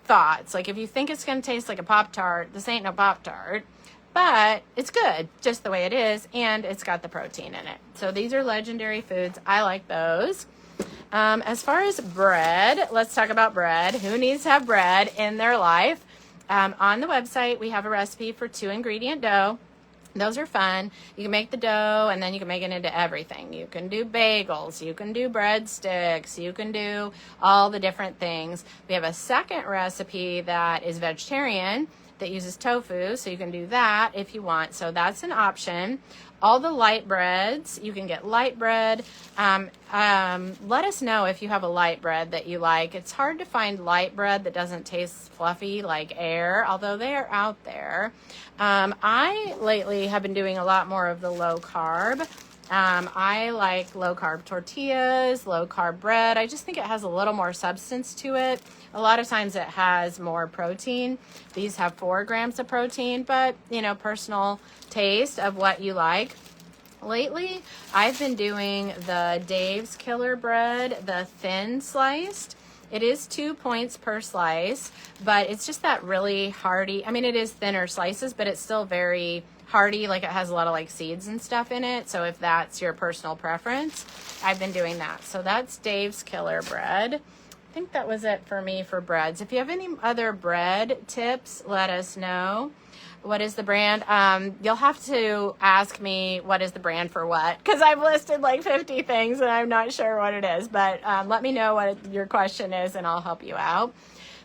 thoughts. Like if you think it's going to taste like a Pop-Tart, this ain't no Pop-Tart, but it's good just the way it is, and it's got the protein in it. So these are Legendary Foods. I like those. As far as bread, let's talk about bread. Who needs to have bread in their life? On the website, we have a recipe for 2-ingredient dough. Those are fun. You can make the dough and then you can make it into everything. You can do bagels, you can do breadsticks, you can do all the different things. We have a second recipe that is vegetarian that uses tofu, so you can do that if you want. So that's an option. All the light breads, you can get light bread. Let us know if you have a light bread that you like. It's hard to find light bread that doesn't taste fluffy like air, although they are out there. I lately have been doing a lot more of the low carb. I like low carb tortillas, low carb bread. I just think it has a little more substance to it. A lot of times it has more protein. These have 4 grams of protein, but you know, personal taste of what you like. Lately, I've been doing the Dave's Killer Bread, the thin sliced. It is 2 points per slice, but it's just that really hearty. I mean, it is thinner slices, but it's still very hearty, like it has a lot of like seeds and stuff in it. So if that's your personal preference, I've been doing that. So that's Dave's Killer Bread. I think that was it for me for breads. If you have any other bread tips, let us know. What is the brand? You'll have to ask me what is the brand for what, because I've listed like 50 things and I'm not sure what it is, but let me know what your question is and I'll help you out.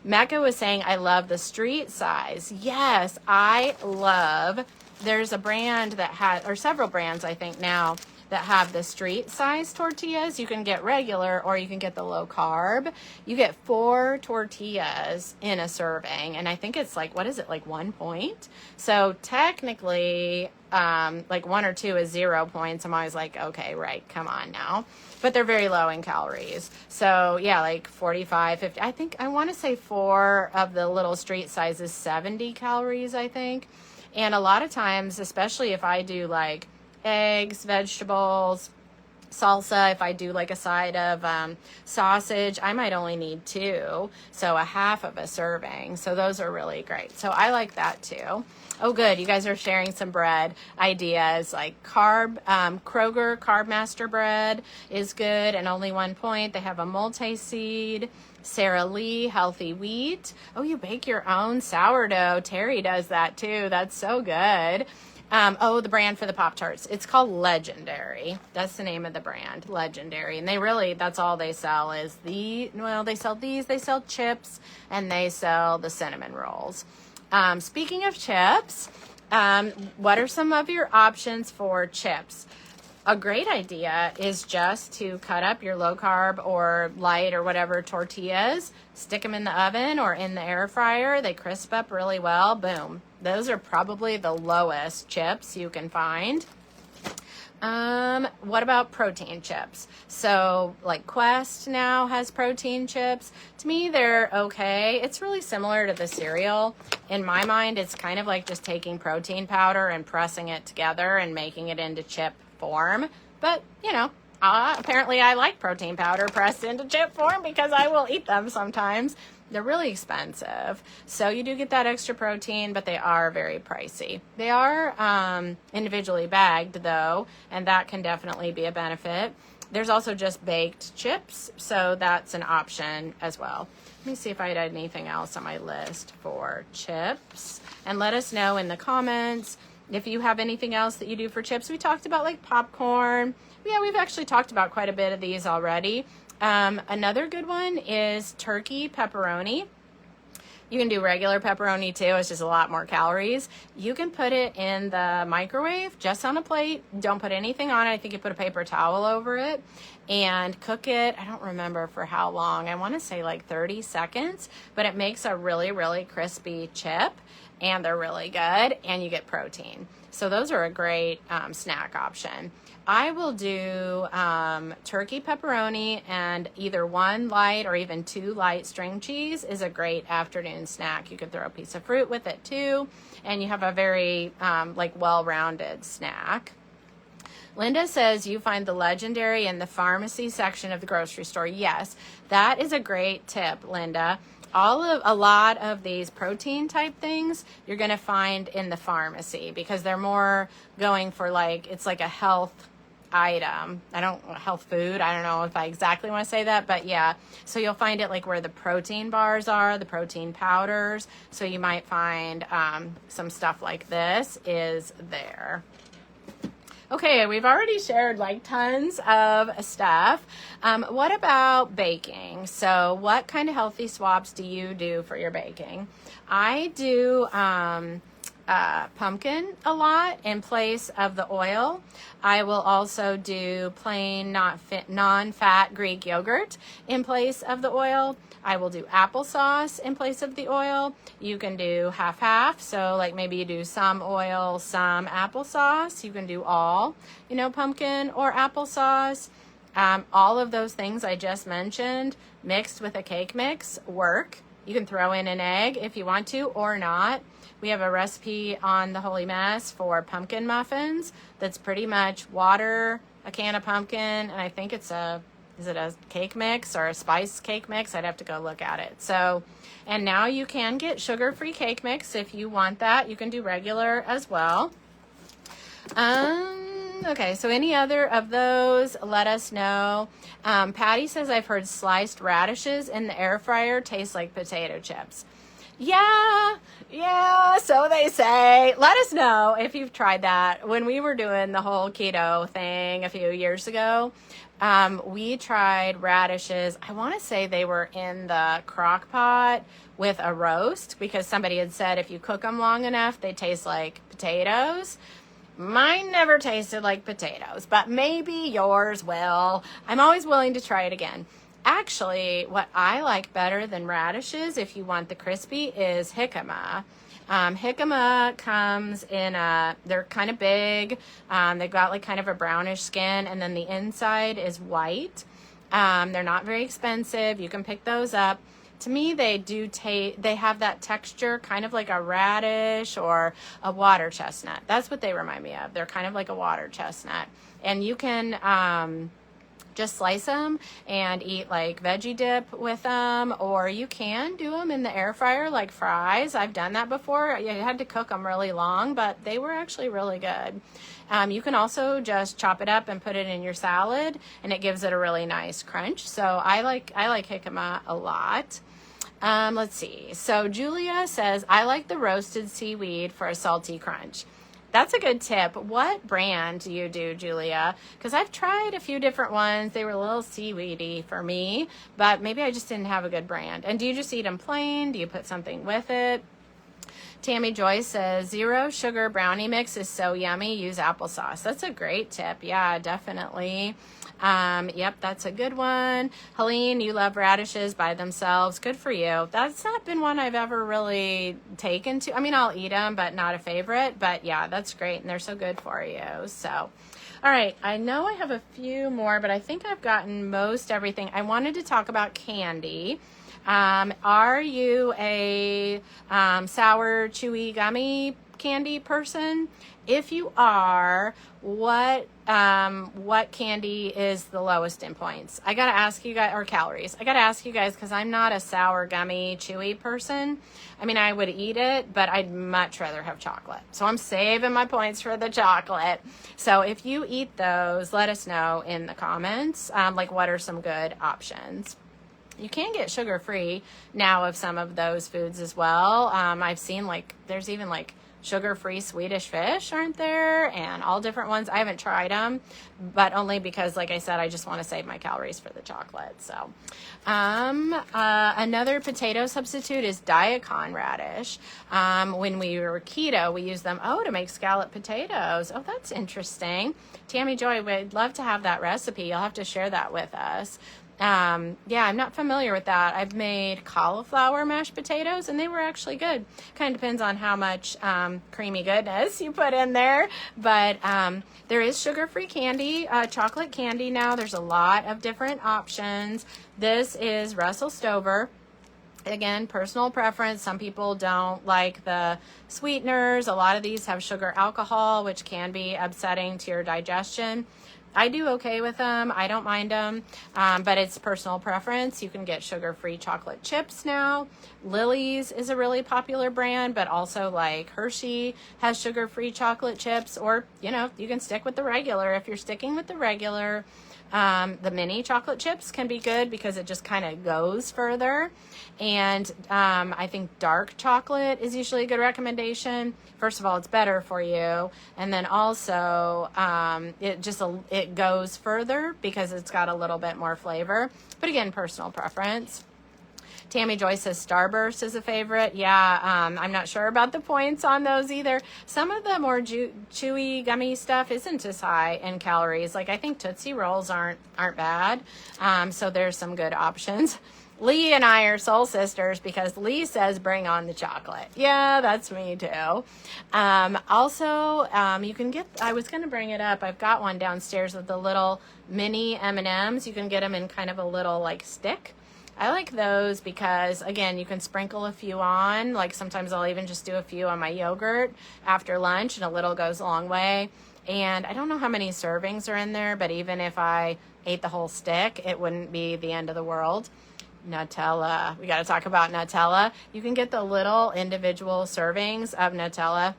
Mecca was saying, I love the street size. Yes, I love, there's a brand that has, or several brands I think now, that have the street size tortillas. You can get regular or you can get the low carb. You get 4 tortillas in a serving, and I think it's like, what is it, like 1 point? So technically, like 1 or 2 is 0 points. I'm always like, okay, right, come on now. But they're very low in calories. So yeah, like 45, 50. I think I want to say 4 of the little street sizes, 70 calories, I think. And a lot of times, especially if I do like eggs, vegetables, salsa, if I do like a side of sausage, I might only need 2. So a half of a serving. So those are really great. So I like that too. Oh, good. You guys are sharing some bread ideas, like Kroger Carb Master bread is good and only 1 point. They have a multi-seed. Sara Lee, healthy wheat. Oh, you bake your own sourdough. Terry does that too. That's so good. The brand for the Pop-Tarts. It's called Legendary. That's the name of the brand, Legendary. And that's all they sell is they sell these, they sell chips, and they sell the cinnamon rolls. Speaking of chips, what are some of your options for chips? A great idea is just to cut up your low carb or light or whatever tortillas, stick them in the oven or in the air fryer. They crisp up really well. Boom. Those are probably the lowest chips you can find. What about protein chips? So like Quest now has protein chips. To me, they're okay. It's really similar to the cereal. In my mind, it's kind of like just taking protein powder and pressing it together and making it into chip form. But, apparently I like protein powder pressed into chip form because I will eat them sometimes. They're really expensive. So you do get that extra protein, but they are very pricey. They are individually bagged, though, and that can definitely be a benefit. There's also just baked chips, so that's an option as well. Let me see if I had anything else on my list for chips. And let us know in the comments if you have anything else that you do for chips. We talked about like popcorn. Yeah, we've actually talked about quite a bit of these already. Another good one is turkey pepperoni. You can do regular pepperoni too. It's just a lot more calories. You can put it in the microwave just on a plate. Don't put anything on it. I think you put a paper towel over it and cook it. I don't remember for how long. I want to say like 30 seconds, but it makes a really, really crispy chip and they're really good and you get protein. So those are a great snack option. I will do turkey pepperoni and either 1 light or even 2 light string cheese is a great afternoon snack. You could throw a piece of fruit with it too, and you have a very well-rounded snack. Linda says you find the Legendary in the pharmacy section of the grocery store. Yes, that is a great tip, Linda. A lot of these protein type things you're going to find in the pharmacy because they're more going for it's like a health item. Health food. I don't know if I exactly want to say that, but yeah. So you'll find it like where the protein bars are, the protein powders. So you might find some stuff like this is there. Okay, we've already shared tons of stuff. What about baking? So what kind of healthy swaps do you do for your baking? I do pumpkin a lot in place of the oil. I will also do plain non-fat Greek yogurt in place of the oil. I will do applesauce in place of the oil. You can do half-half. So maybe you do some oil, some applesauce. You can do all, pumpkin or applesauce. All of those things I just mentioned mixed with a cake mix work. You can throw in an egg if you want to or not. We have a recipe on the Holy Mess for pumpkin muffins that's pretty much water, a can of pumpkin, and I think is it a cake mix or a spice cake mix? I'd have to go look at it. So, and now you can get sugar-free cake mix if you want that. You can do regular as well. Okay, so any other of those, let us know. Patty says, I've heard sliced radishes in the air fryer taste like potato chips. Yeah, so they say. Let us know if you've tried that. When we were doing the whole keto thing a few years ago, we tried radishes. I want to say they were in the crock pot with a roast because somebody had said if you cook them long enough, they taste like potatoes. Mine never tasted like potatoes, but maybe yours will. I'm always willing to try it again. Actually, what I like better than radishes, if you want the crispy, is jicama. Jicama comes in they're kind of big. They've got like kind of a brownish skin, and then the inside is white. They're not very expensive. You can pick those up. To me, they have that texture kind of like a radish or a water chestnut. That's what they remind me of. They're kind of like a water chestnut. And you can just slice them and eat like veggie dip with them, or you can do them in the air fryer like fries. I've done that before. You had to cook them really long, but they were actually really good. You can also just chop it up and put it in your salad, and it gives it a really nice crunch. So I like jicama a lot. Let's see. So Julia says, I like the roasted seaweed for a salty crunch. That's a good tip. What brand do you do, Julia? Because I've tried a few different ones. They were a little seaweedy for me, but maybe I just didn't have a good brand. And do you just eat them plain? Do you put something with it? Tammy Joyce says, 0 sugar brownie mix is so yummy. Use applesauce. That's a great tip. Yeah, definitely. Yep, that's a good one. Helene, you love radishes by themselves. Good for you. That's not been one I've ever really taken to. I mean, I'll eat them, but not a favorite. But yeah, that's great. And they're so good for you. So, all right. I know I have a few more, but I think I've gotten most everything. I wanted to talk about candy. Are you a sour, chewy, gummy candy person? If you are, what candy is the lowest in points? I gotta ask you guys, or calories. I gotta ask you guys because I'm not a sour, gummy, chewy person. I mean, I would eat it, but I'd much rather have chocolate. So I'm saving my points for the chocolate. So if you eat those, let us know in the comments, like what are some good options. You can get sugar-free now of some of those foods as well. I've seen like, there's even like sugar-free Swedish fish, aren't there? And all different ones. I haven't tried them, but only because, like I said, I just want to save my calories for the chocolate. So, another potato substitute is Daikon radish. When we were keto, we used them, to make scalloped potatoes. Oh, that's interesting. Tammy Joy, we'd love to have that recipe. You'll have to share that with us. Yeah, I'm not familiar with that. I've made cauliflower mashed potatoes, and they were actually good. Kind of depends on how much creamy goodness you put in there. But there is sugar-free candy, chocolate candy now. There's a lot of different options. This is Russell Stover. Again, personal preference. Some people don't like the sweeteners. A lot of these have sugar alcohol, which can be upsetting to your digestion. I do okay with them. I don't mind them, but it's personal preference. You can get sugar-free chocolate chips now. Lily's is a really popular brand, but also like Hershey has sugar-free chocolate chips, or, you can stick with the regular. If you're sticking with the regular, the mini chocolate chips can be good because it just kind of goes further. And I think dark chocolate is usually a good recommendation. First of all, it's better for you. And then also it goes further because it's got a little bit more flavor. But again, personal preference. Tammy Joyce says Starburst is a favorite. Yeah, I'm not sure about the points on those either. Some of the more chewy, gummy stuff isn't as high in calories. Like I think Tootsie Rolls aren't bad. So there's some good options. Lee and I are soul sisters because Lee says bring on the chocolate. Yeah, that's me too. Also, you can get, I was going to bring it up. I've got one downstairs with the little mini M&Ms. You can get them in kind of a little like stick. I like those because, again, you can sprinkle a few on. Like sometimes I'll even just do a few on my yogurt after lunch, and a little goes a long way. And I don't know how many servings are in there, but even if I ate the whole stick, it wouldn't be the end of the world. Nutella. We got to talk about Nutella. You can get the little individual servings of Nutella.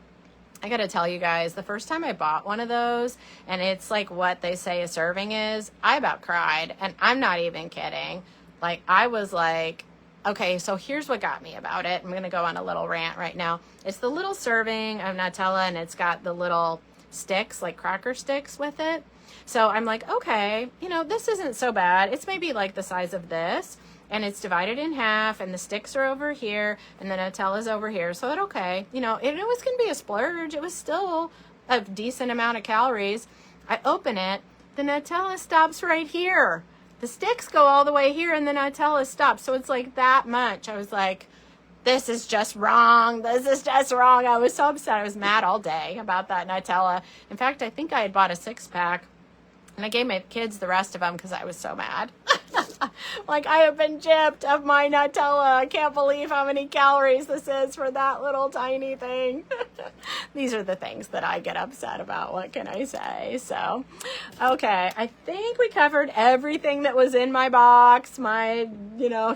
I got to tell you guys, the first time I bought one of those, and it's like what they say a serving is, I about cried, and I'm not even kidding. Like, I was like, okay, so here's what got me about it. I'm going to go on a little rant right now. It's the little serving of Nutella, and it's got the little sticks, like cracker sticks with it. So I'm like, okay, this isn't so bad. It's maybe like the size of this, and it's divided in half, and the sticks are over here, and the Nutella's over here. So okay, it was going to be a splurge. It was still a decent amount of calories. I open it, the Nutella stops right here. The sticks go all the way here and the Nutella stops. So it's like that much. I was like, this is just wrong. This is just wrong. I was so upset. I was mad all day about that Nutella. In fact, I think I had bought a 6-pack and I gave my kids the rest of them because I was so mad. Like, I have been gypped of my Nutella. I can't believe how many calories this is for that little tiny thing. These are the things that I get upset about. What can I say? So, okay. I think we covered everything that was in my box, my,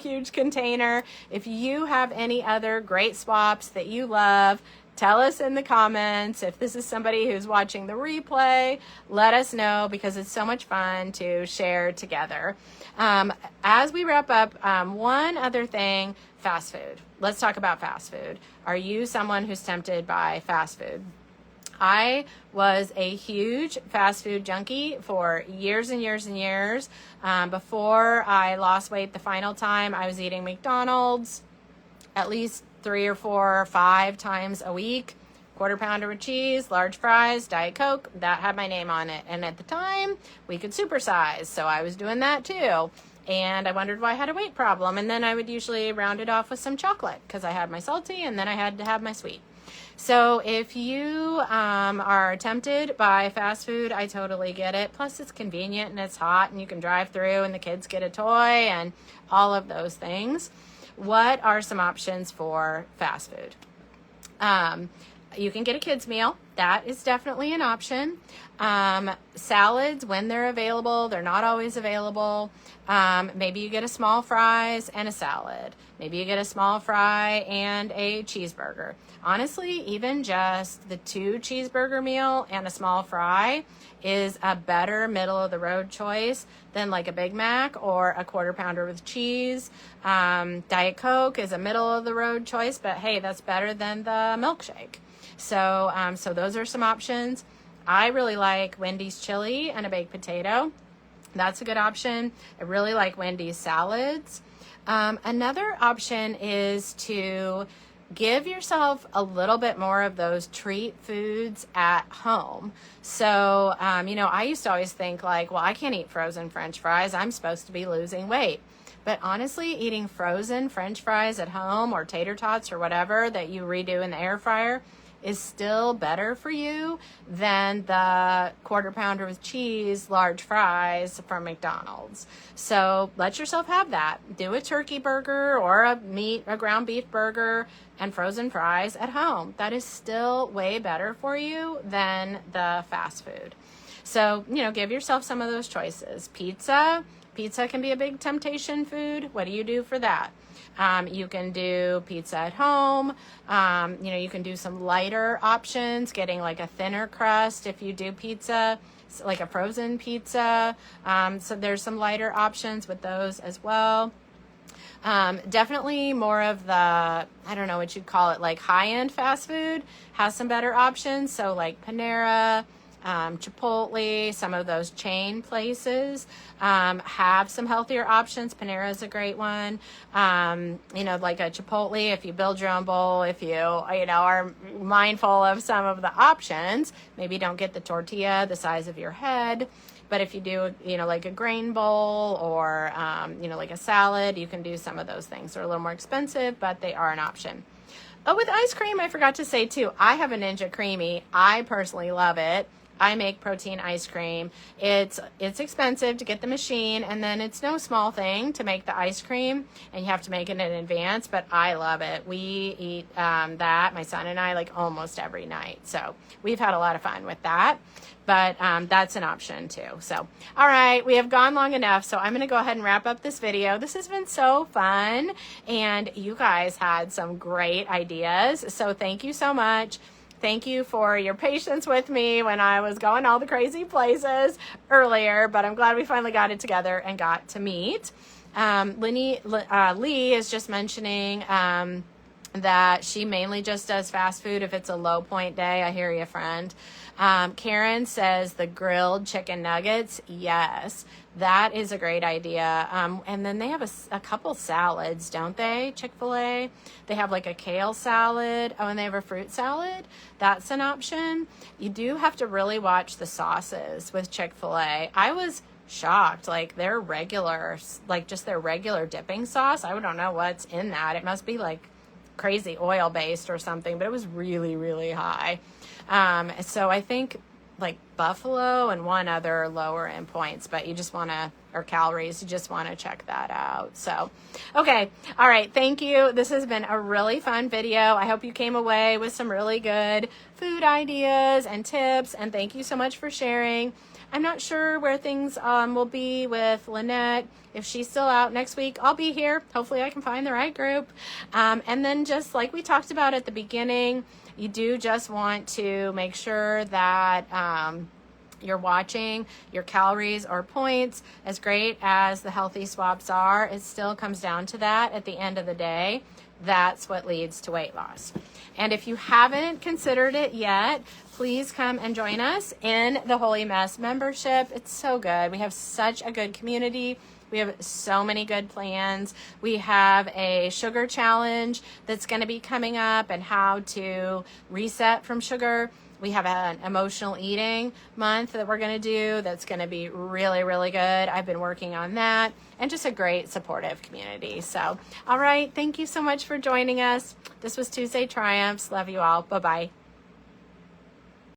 huge container. If you have any other great swaps that you love, tell us in the comments. If this is somebody who's watching the replay, let us know because it's so much fun to share together. As we wrap up, one other thing, fast food. Let's talk about fast food. Are you someone who's tempted by fast food? I was a huge fast food junkie for years and years and years. Before I lost weight the final time, I was eating McDonald's at least 3 or 4 or 5 times a week. Quarter pounder with cheese, large fries, Diet Coke, that had my name on it. And at the time, we could supersize, so I was doing that too. And I wondered why I had a weight problem. And then I would usually round it off with some chocolate because I had my salty and then I had to have my sweet. So if you are tempted by fast food, I totally get it. Plus, it's convenient and it's hot and you can drive through and the kids get a toy and all of those things. What are some options for fast food? You can get a kid's meal. That is definitely an option. Salads, when they're available, they're not always available. Maybe you get a small fries and a salad. Maybe you get a small fry and a cheeseburger. Honestly, even just the 2 cheeseburger meal and a small fry is a better middle of the road choice than like a Big Mac or a quarter pounder with cheese. Diet Coke is a middle of the road choice, but hey, that's better than the milkshake. So those are some options. I really like Wendy's chili and a baked potato. That's a good option. I really like Wendy's salads. Another option is to give yourself a little bit more of those treat foods at home. So, I used to always think like, well, I can't eat frozen French fries. I'm supposed to be losing weight. But honestly, eating frozen French fries at home or tater tots or whatever that you redo in the air fryer is still better for you than the quarter pounder with cheese, large fries from McDonald's. So let yourself have that. Do a turkey burger or a ground beef burger and frozen fries at home. That is still way better for you than the fast food. So, give yourself some of those choices. Pizza can be a big temptation food. What do you do for that? You can do pizza at home. You can do some lighter options, getting like a thinner crust if you do pizza, like a frozen pizza. So there's some lighter options with those as well. Definitely more of the, I don't know what you'd call it, like high-end fast food has some better options. So like Panera, Chipotle, some of those chain places have some healthier options. Panera is a great one. Like a Chipotle, if you build your own bowl, if you, are mindful of some of the options, maybe don't get the tortilla the size of your head. But if you do, like a grain bowl or, like a salad, you can do some of those things. They're a little more expensive, but they are an option. Oh, with ice cream, I forgot to say too, I have a Ninja Creamy. I personally love it. I make protein ice cream. It's expensive to get the machine, and then it's no small thing to make the ice cream, and you have to make it in advance, but I love it. We eat that, my son and I, like almost every night. So we've had a lot of fun with that, but that's an option too. So, all right, we have gone long enough, so I'm going to go ahead and wrap up this video. This has been so fun, and you guys had some great ideas, so thank you so much. Thank you for your patience with me when I was going all the crazy places earlier, but I'm glad we finally got it together and got to meet. Lee is just mentioning that she mainly just does fast food if it's a low point day. I hear you, friend. Karen says the grilled chicken nuggets. Yes, that is a great idea. And then they have a couple salads, don't they? Chick-fil-A. They have like a kale salad. Oh, and they have a fruit salad. That's an option. You do have to really watch the sauces with Chick-fil-A. I was shocked, like their regular, like just their regular dipping sauce. I don't know what's in that. It must be like crazy oil based or something, but it was really, really high. So I think like Buffalo and one other lower end points, but you just want to, or calories, you just want to check that out. So, okay. All right. Thank you. This has been a really fun video. I hope you came away with some really good food ideas and tips. And thank you so much for sharing. I'm not sure where things will be with Lynette. If she's still out next week, I'll be here. Hopefully I can find the right group. And then just like we talked about at the beginning, you do just want to make sure that you're watching your calories or points. As great as the healthy swaps are, it still comes down to that at the end of the day. That's what leads to weight loss. And if you haven't considered it yet, please come and join us in the Holy Mess membership. It's so good. We have such a good community. We have so many good plans. We have a sugar challenge that's going to be coming up and how to reset from sugar. We have an emotional eating month that we're going to do that's going to be really, really good. I've been working on that, and just a great supportive community. So, all right. Thank you so much for joining us. This was Tuesday Triumphs. Love you all. Bye-bye.